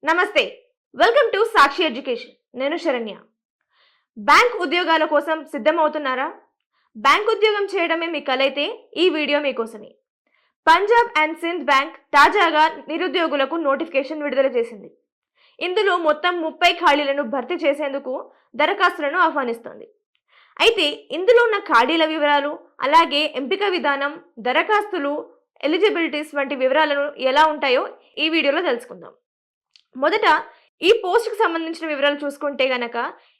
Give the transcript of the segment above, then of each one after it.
నమస్తే, welcome to Sakshi education. నేను Saranya. Bank ఉద్యోగాల కోసం సిద్ధమవుతున్నారా? బ్యాంక్ ఉద్యోగం చేయడమే మీ కలైతే ఈ వీడియో మీకోసమే. పంజాబ్ అండ్ సింధ్ బ్యాంక్ తాజాగా నిరుద్యోగులకు నోటిఫికేషన్ విడుదల చేసింది. ఇందులో మొత్తం 30 ఖాళీలను భర్తీ చేసేందుకు దరఖాస్తులను ఆహ్వానిస్తోంది. అయితే ఇందులో ఉన్న ఖాళీల వివరాలు, అలాగే ఎంపిక విధానం, దరఖాస్తులు, ఎలిజిబిలిటీస్ వంటి వివరాలను ఎలా ఉంటాయో ఈ వీడియోలో తెలుసుకుందాం. మొదట ఈ పోస్ట్కి సంబంధించిన వివరాలు చూసుకుంటే గనక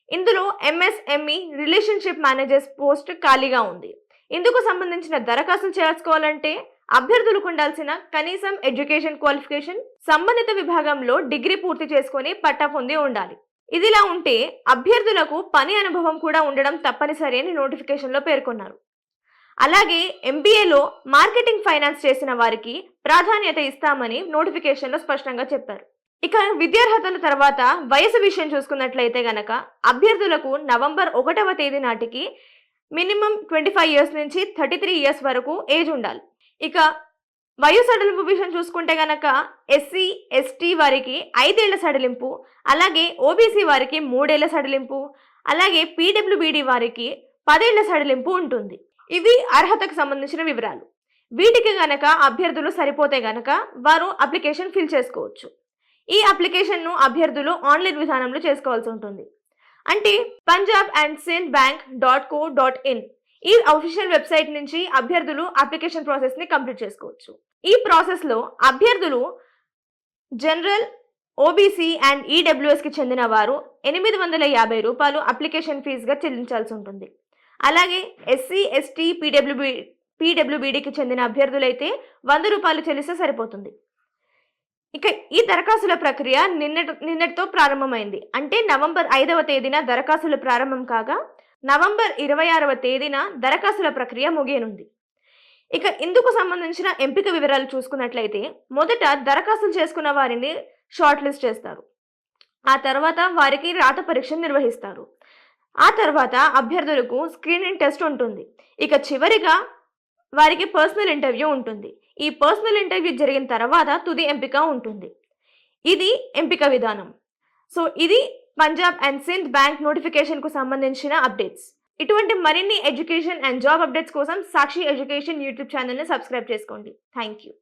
ఇందులో ఎంఎస్ఎంఈ రిలేషన్షిప్ మేనేజర్స్ పోస్ట్ ఖాళీగా ఉంది. ఇందుకు సంబంధించిన దరఖాస్తులు చేసుకోవాలంటే అభ్యర్థులకు ఉండాల్సిన కనీసం ఎడ్యుకేషన్ క్వాలిఫికేషన్, సంబంధిత విభాగంలో డిగ్రీ పూర్తి చేసుకొని పట్టా పొంది ఉండాలి. ఇదిలా ఉంటే అభ్యర్థులకు పని అనుభవం కూడా ఉండడం తప్పనిసరి అని నోటిఫికేషన్లో పేర్కొన్నారు. అలాగే ఎంబీఏలో మార్కెటింగ్ ఫైనాన్స్ చేసిన వారికి ప్రాధాన్యత ఇస్తామని నోటిఫికేషన్లో స్పష్టంగా చెప్పారు. ఇక విద్యార్హతల తర్వాత వయసు విషయం చూసుకున్నట్లయితే గనక అభ్యర్థులకు నవంబర్ 1వ తేదీ నాటికి మినిమం 25 ఇయర్స్ నుంచి 33 ఇయర్స్ వరకు ఏజ్ ఉండాలి. ఇక వయో సడలింపు విషయం చూసుకుంటే గనక ఎస్సీ ఎస్టీ వారికి 5 ఏళ్ల సడలింపు, అలాగే ఓబీసీ వారికి 3 ఏళ్ల సడలింపు, అలాగే పీడబ్ల్యూబీడీ వారికి 10 ఏళ్ల సడలింపు ఉంటుంది. ఇవి అర్హతకు సంబంధించిన వివరాలు. వీటికి గనక అభ్యర్థులు సరిపోతే గనక వారు అప్లికేషన్ ఫిల్ చేసుకోవచ్చు. ఈ అప్లికేషన్ను అభ్యర్థులు ఆన్లైన్ విధానంలో చేసుకోవాల్సి ఉంటుంది. అంటే Punjab and Sindh bank .co.in ఈ అఫీషియల్ వెబ్సైట్ నుంచి అభ్యర్థులు అప్లికేషన్ ప్రాసెస్ని కంప్లీట్ చేసుకోవచ్చు. ఈ ప్రాసెస్లో అభ్యర్థులు జనరల్, ఓబీసీ అండ్ ఈడబ్ల్యూఎస్కి చెందిన వారు 850 రూపాయలు అప్లికేషన్ ఫీజుగా చెల్లించాల్సి ఉంటుంది. అలాగే ఎస్సీ ఎస్టీ పీడబ్ల్యూబీడీకి చెందిన అభ్యర్థులైతే 100 రూపాయలు చెల్లిస్తే సరిపోతుంది. ఇక ఈ దరఖాస్తుల ప్రక్రియ నిన్నటితో ప్రారంభమైంది. అంటే నవంబర్ 5వ తేదీన దరఖాస్తులు ప్రారంభం కాగా నవంబర్ 26వ తేదీన దరఖాస్తుల ప్రక్రియ ముగియనుంది. ఇక ఇందుకు సంబంధించిన ఎంపిక వివరాలు చూసుకున్నట్లయితే మొదట దరఖాస్తులు చేసుకున్న వారిని షార్ట్ లిస్ట్ చేస్తారు. ఆ తర్వాత వారికి రాత పరీక్ష నిర్వహిస్తారు. ఆ తర్వాత అభ్యర్థులకు స్క్రీనింగ్ టెస్ట్ ఉంటుంది. ఇక చివరిగా వారికి పర్సనల్ ఇంటర్వ్యూ ఉంటుంది. ఈ పర్సనల్ ఇంటర్వ్యూ జరిగిన తర్వాత తుది ఎంపిక ఉంటుంది. ఇది ఎంపిక విధానం. సో ఇది పంజాబ్ అండ్ సింధ్ బ్యాంక్ నోటిఫికేషన్కు సంబంధించిన అప్డేట్స్. ఇటువంటి మరిన్ని ఎడ్యుకేషన్ అండ్ జాబ్ అప్డేట్స్ కోసం సాక్షి ఎడ్యుకేషన్ యూట్యూబ్ ఛానల్ని సబ్స్క్రైబ్ చేసుకోండి. Thank you.